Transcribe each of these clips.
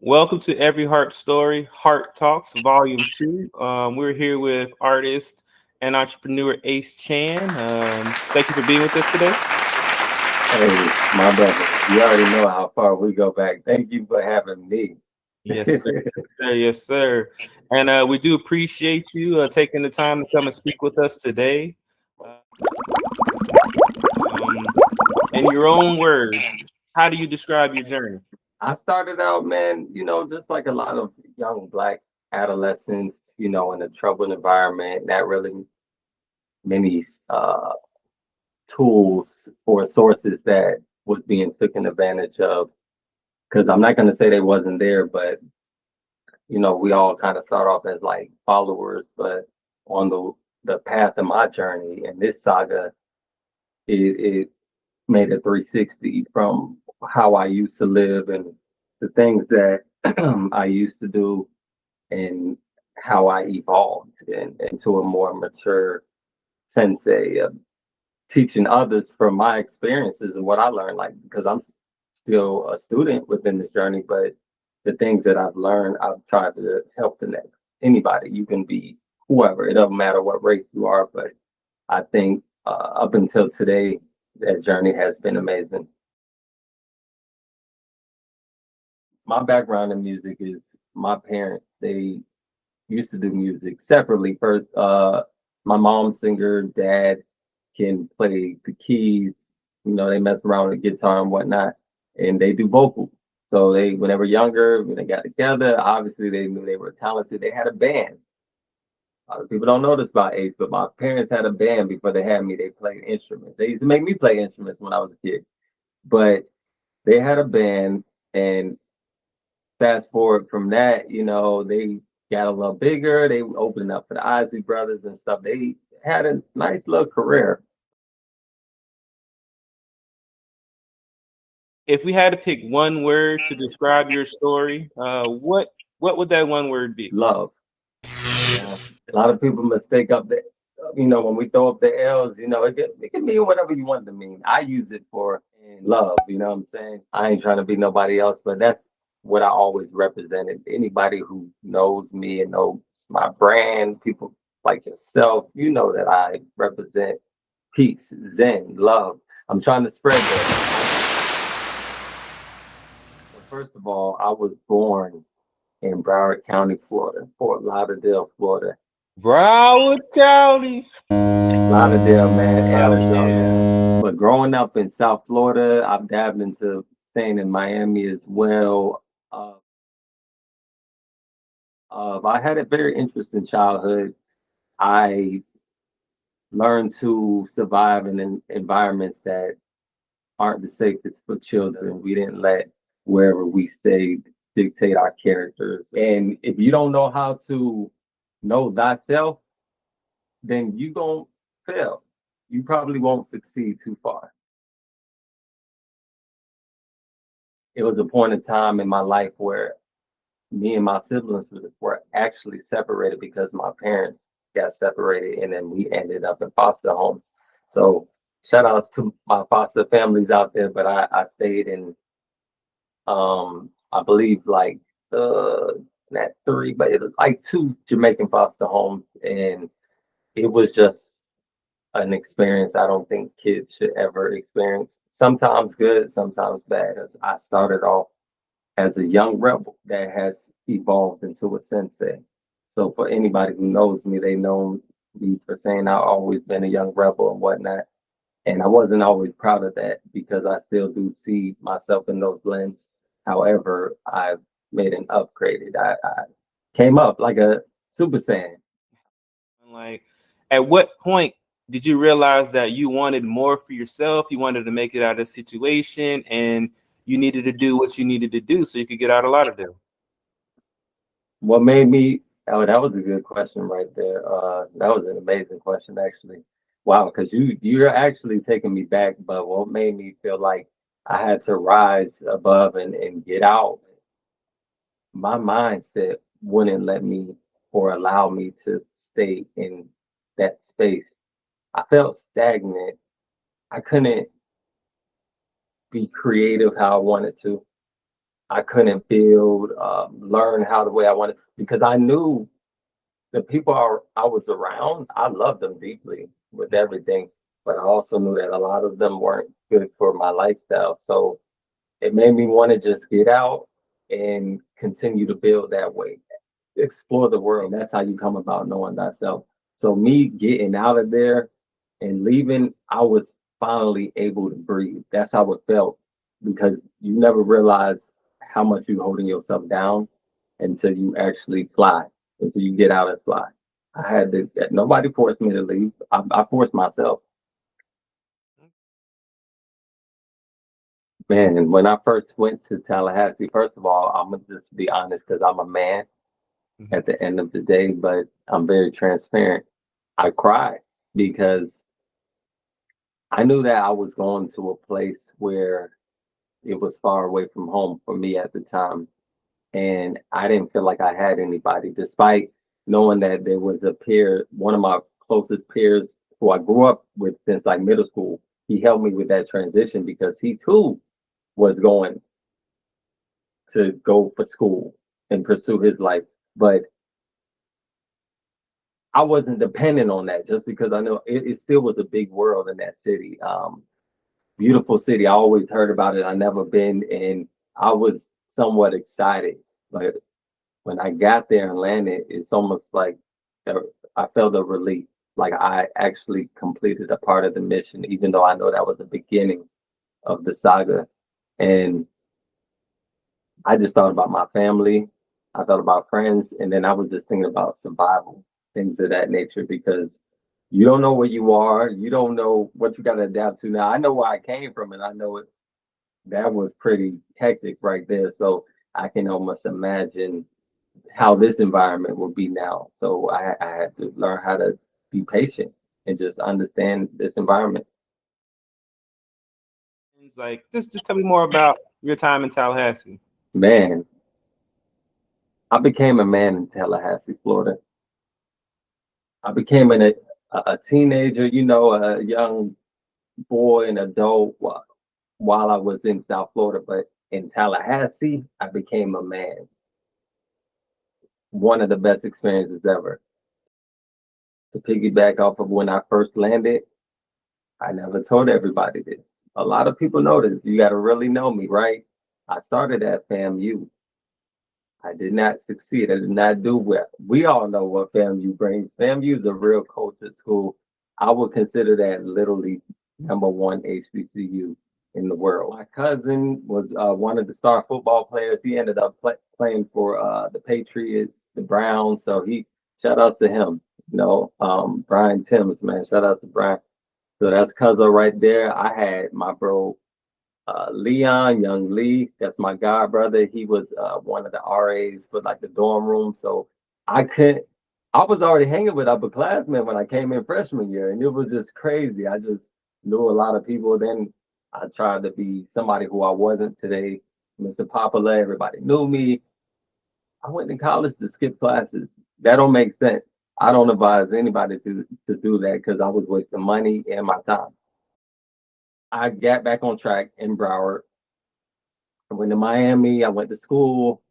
Welcome to Every Heart Story, Heart Talks, Volume 2. We're here with artist and entrepreneur Ace Chan. Thank you for being with us today. Hey, my brother, you already know how far we go back. Thank you for having me. Yes, sir. Yes, sir. And we do appreciate you taking the time to come and speak with us today. In your own words, how do you describe your journey? I started out, man, just like a lot of young Black adolescents, in a troubled environment, not really many tools or sources that was being taken advantage of. Because I'm not going to say they wasn't there, but, we all kind of start off as like followers, but on the path of my journey and this saga, it made a 360 from how I used to live and the things that I used to do and how I evolved into a more mature sensei, teaching others from my experiences and what I learned, like because I'm still a student within this journey, but the things that I've learned, I've tried to help the next anybody. You can be whoever, it doesn't matter what race you are, but I think up until today, that journey has been amazing. My background in music is my parents. They used to do music separately. First, my mom's singer, dad can play the keys. They mess around with the guitar and whatnot, and they do vocals. So when they were younger, when they got together, obviously they knew they were talented. They had a band. A lot of people don't know this about Ace, but my parents had a band before they had me. They played instruments. They used to make me play instruments when I was a kid, but they had a band, and fast forward from that, they got a little bigger. They opened up for the Isley Brothers and stuff. They had a nice little career. If we had to pick one word to describe your story, what would that one word be? Love. Yeah. A lot of people mistake up when we throw up the L's, it can mean whatever you want it to mean. I use it for love, you know what I'm saying? I ain't trying to be nobody else, but that's what I always represented. Anybody who knows me and knows my brand, people like yourself, you know that I represent peace, zen, love. I'm trying to spread that. So first of all, I was born in Broward County, Florida, Fort Lauderdale, Florida. Broward County. Lauderdale, man, Arizona. But growing up in South Florida, I've dabbled into staying in Miami as well. I had a very interesting childhood. I learned to survive in environments that aren't the safest for children. We didn't let wherever we stayed dictate our characters. And if you don't know how to know thyself, then you gonna fail. You probably won't succeed too far. It was a point in time in my life where me and my siblings were actually separated because my parents got separated and then we ended up in foster homes. So shout outs to my foster families out there, but I stayed in I believe like not three, but it was like two Jamaican foster homes, and it was just an experience I don't think kids should ever experience. Sometimes good, sometimes bad. As I started off as a young rebel that has evolved into a sensei. So for anybody who knows me, they know me for saying I've always been a young rebel and whatnot. And I wasn't always proud of that because I still do see myself in those lenses. However, I've made an upgrade. I came up like a Super Saiyan. Like, at what point did you realize that you wanted more for yourself? You wanted to make it out of the situation, and you needed to do what you needed to do so you could get out of Lauderdale. What made me? Oh, that was a good question right there. That was an amazing question, actually. Wow, because you're actually taking me back. But what made me feel like I had to rise above and get out? My mindset wouldn't let me or allow me to stay in that space. I felt stagnant. I couldn't be creative how I wanted to. I couldn't build, learn how the way I wanted, because I knew the people I was around, I loved them deeply with everything, but I also knew that a lot of them weren't good for my lifestyle. So it made me want to just get out and continue to build that way, explore the world. That's how you come about knowing thyself. So me getting out of there and leaving, I was finally able to breathe. That's how it felt, because you never realize how much you're holding yourself down until you actually fly, until you get out and fly. I had to, nobody forced me to leave. I forced myself. Man, and when I first went to Tallahassee, first of all, I'm gonna just be honest because I'm a man at the end of the day, but I'm very transparent. I cried because I knew that I was going to a place where it was far away from home for me at the time. And I didn't feel like I had anybody, despite knowing that there was a peer, one of my closest peers who I grew up with since like middle school. He helped me with that transition because he too was going to go for school and pursue his life. But I wasn't dependent on that, just because I know it still was a big world in that city. Beautiful city. I always heard about it. I never been, and I was somewhat excited. But when I got there and landed, it's almost like I felt a relief. Like I actually completed a part of the mission, even though I know that was the beginning of the saga. And I just thought about my family. I thought about friends, and then I was just thinking about survival, things of that nature, because you don't know where you are. You don't know what you got to adapt to. Now, I know where I came from, and I know it, that was pretty hectic right there. So I can almost imagine how this environment will be now. So I had to learn how to be patient and just understand this environment. It's like, just tell me more about your time in Tallahassee. Man, I became a man in Tallahassee, Florida. I became a teenager, you know, a young boy and adult while I was in South Florida. But in Tallahassee, I became a man. One of the best experiences ever. To piggyback off of when I first landed, I never told everybody this. A lot of people know this. You got to really know me, right? I started at FAMU. I did not succeed. I did not do well. We all know what FAMU brings. FAMU is a real culture school. I would consider that literally number one HBCU in the world. My cousin was one of the star football players. He ended up playing for the Patriots, the Browns. So shout out to him. You know, Brian Timms, man. Shout out to Brian. So that's Cuzzo right there. I had my bro Leon, young Lee, that's my god brother. He was one of the RAs for like the dorm room. So I could I was already hanging with upperclassmen when I came in freshman year, and it was just crazy. I just knew a lot of people. Then I tried to be somebody who I wasn't today. Mr. Popular, everybody knew me. I went to college to skip classes. That don't make sense. I don't advise anybody to do that because I was wasting money and my time. I got back on track in Broward. I went to Miami. I went to school.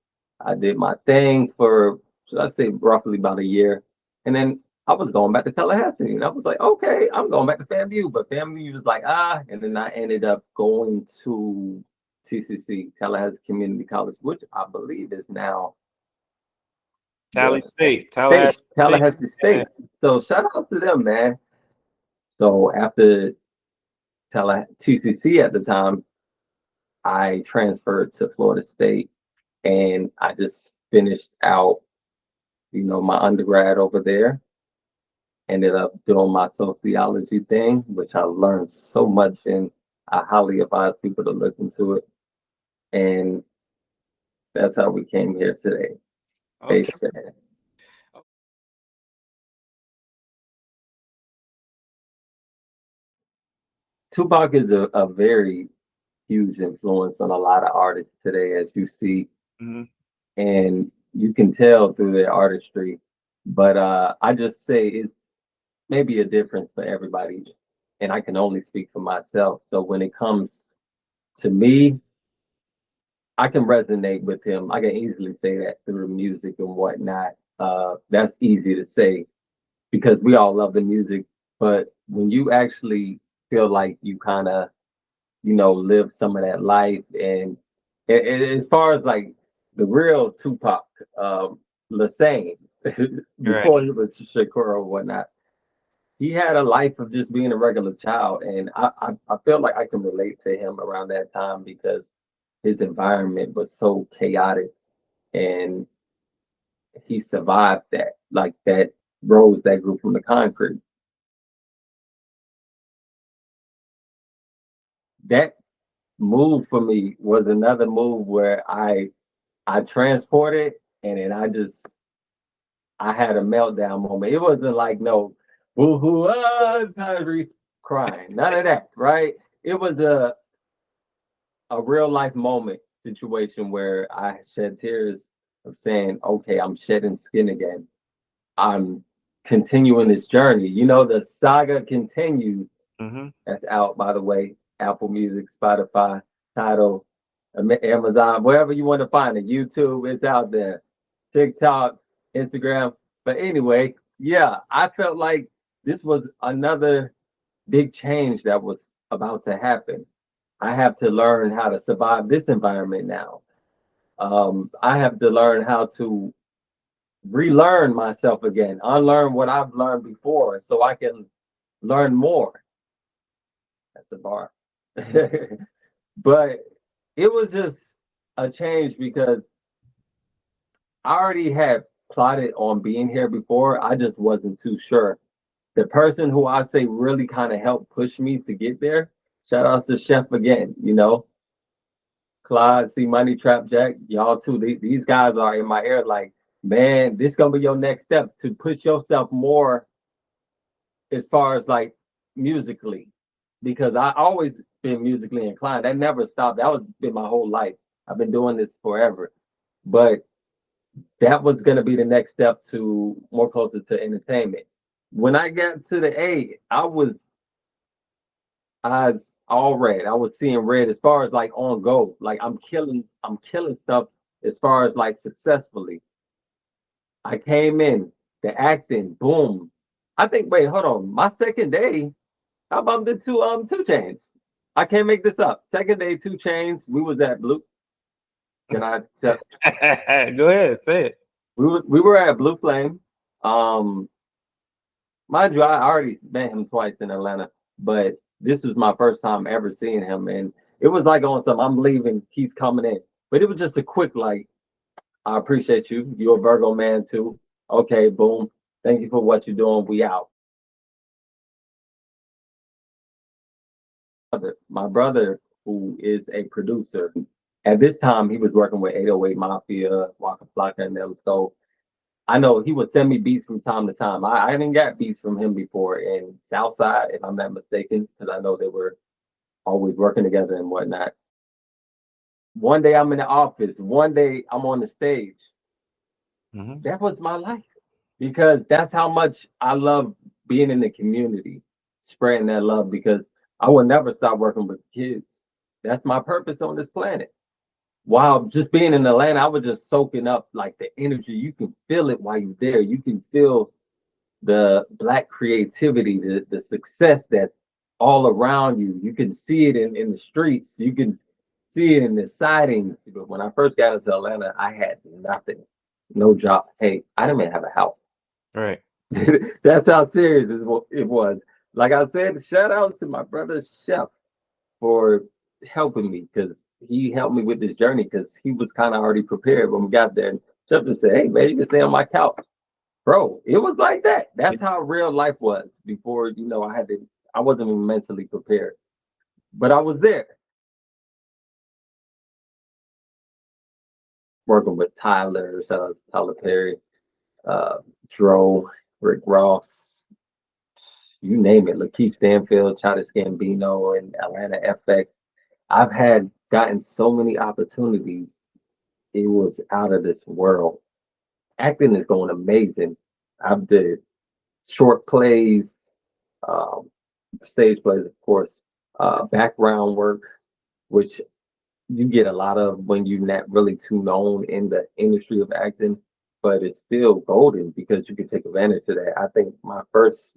I did my thing for, should I say, roughly about a year. And then I was going back to Tallahassee. And I was like, okay, I'm going back to FAMU. But FAMU was like, ah. And then I ended up going to TCC, Tallahassee Community College, which I believe is now Tally the State, state, Tallahassee State. Tallahassee Yeah. State. So shout out to them, man. So after TCC at the time, I transferred to Florida State, and I just finished out, you know, my undergrad over there. Ended up doing my sociology thing, which I learned so much in. I highly advise people to look into it. And that's how we came here today. Okay. Basically. Tupac is a very huge influence on a lot of artists today, as you see, Mhm. and you can tell through their artistry. But I just say it's maybe a difference for everybody, and I can only speak for myself. So when it comes to me, I can resonate with him. I can easily say that through music and whatnot. That's easy to say because we all love the music. But when you actually feel like you kind of, live some of that life, and as far as like the real Tupac, Lassane, Right. before he was Shakur or whatnot, he had a life of just being a regular child, and I feel like I can relate to him around that time because his environment was so chaotic, and he survived that, like that rose that grew from the concrete. That move for me was another move where I transported, and then I had a meltdown moment. It wasn't like no boo hoo Tyrese crying, none of that, right? It was a real life moment situation where I shed tears of saying, okay, I'm shedding skin again. I'm continuing this journey. The saga continues. Mm-hmm. That's out, by the way. Apple Music, Spotify, Tidal, Amazon, wherever you want to find it. YouTube, it's out there. TikTok, Instagram. But anyway, yeah, I felt like this was another big change that was about to happen. I have to learn how to survive this environment now. I have to learn how to relearn myself again, unlearn what I've learned before so I can learn more. That's a bar. But it was just a change because I already had plotted on being here before. I just wasn't too sure. The person who I say really kind of helped push me to get there, shout outs to Chef again, Clyde, C Money, Trap Jack, y'all too. These guys are in my ear like, man, this gonna be your next step to push yourself more as far as like musically, because I always been musically inclined. That never stopped. That was been my whole life. I've been doing this forever, but that was gonna be the next step to more closer to entertainment. When I got to the A, I was eyes all red. I was seeing red as far as like on go. Like I'm killing stuff as far as like successfully. I came in, the acting, boom. I think, wait, hold on. My second day, I bumped into 2 Chains. I can't make this up. Second day, 2 Chains. We was at Blue. Can I tell? Go ahead, say it. We were at Blue Flame. Um, Mind you, I already met him twice in Atlanta, but this was my first time ever seeing him, and it was like on some I'm leaving, he's coming in. But it was just a quick like, I appreciate you. You're a Virgo man too. Okay, boom. Thank you for what you're doing. We out. My brother, who is a producer, at this time he was working with 808 Mafia, Waka Flocka, and them. So I know he would send me beats from time to time. I didn't get beats from him before in Southside, if I'm not mistaken, because I know they were always working together and whatnot. One day I'm in the office, one day I'm on the stage. Mm-hmm. That was my life because that's how much I love being in the community, spreading that love because I will never stop working with kids. That's my purpose on this planet. While just being in Atlanta, I was just soaking up like the energy. You can feel it while you're there. You can feel the Black creativity, the success that's all around you. You can see it in the streets. You can see it in the sightings. But when I first got into Atlanta, I had nothing, no job. Hey, I didn't even have a house. Right. That's how serious it was. Like I said, shout out to my brother Chef for helping me because he helped me with this journey because he was kind of already prepared when we got there. And Chef just said, "Hey man, you can stay on my couch." Bro, it was like that. That's how real life was before, I wasn't even mentally prepared, but I was there working with Tyler, shout out to Tyler Perry, uh, Dro, Rick Ross, you name it, Lakeith Stanfield, Childish Gambino, and Atlanta FX. I've gotten so many opportunities. It was out of this world. Acting is going amazing. I've did short plays, um, stage plays, of course, background work, which you get a lot of when you're not really too known in the industry of acting, but it's still golden because you can take advantage of that. I think my first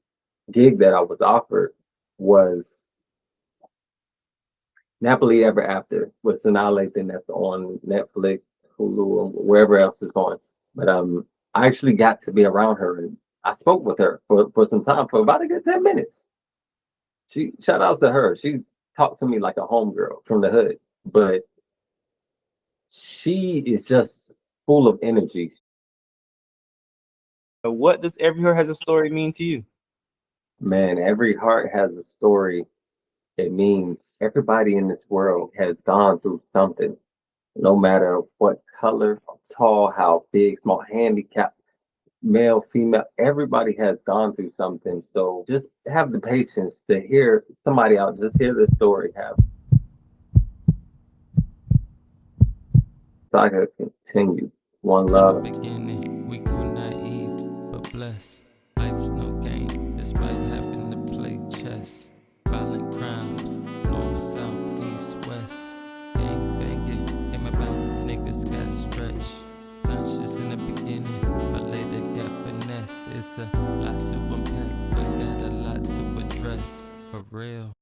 gig that I was offered was Napoli Ever After with Sanaa Lathan that's on Netflix, Hulu, and wherever else it's on. But I actually got to be around her and I spoke with her for some time for about a good 10 minutes. She shout outs to her. She talked to me like a homegirl from the hood, but she is just full of energy. What does Every Heart Has a Story mean to you? Man, every heart has a story. It means everybody in this world has gone through something, no matter what color, how tall, how big, small, handicap, male, female, everybody has gone through something. So just have the patience to hear somebody out, just hear this story. Have saga continue. One love. From the beginning, we grew naive but blessed. Life's no game, despite having to play chess. Violent crimes, north, south, east, west. Gang banging, came about, niggas got stretched. Conscious in the beginning, but later got finesse. It's a lot to unpack, but got a lot to address. For real.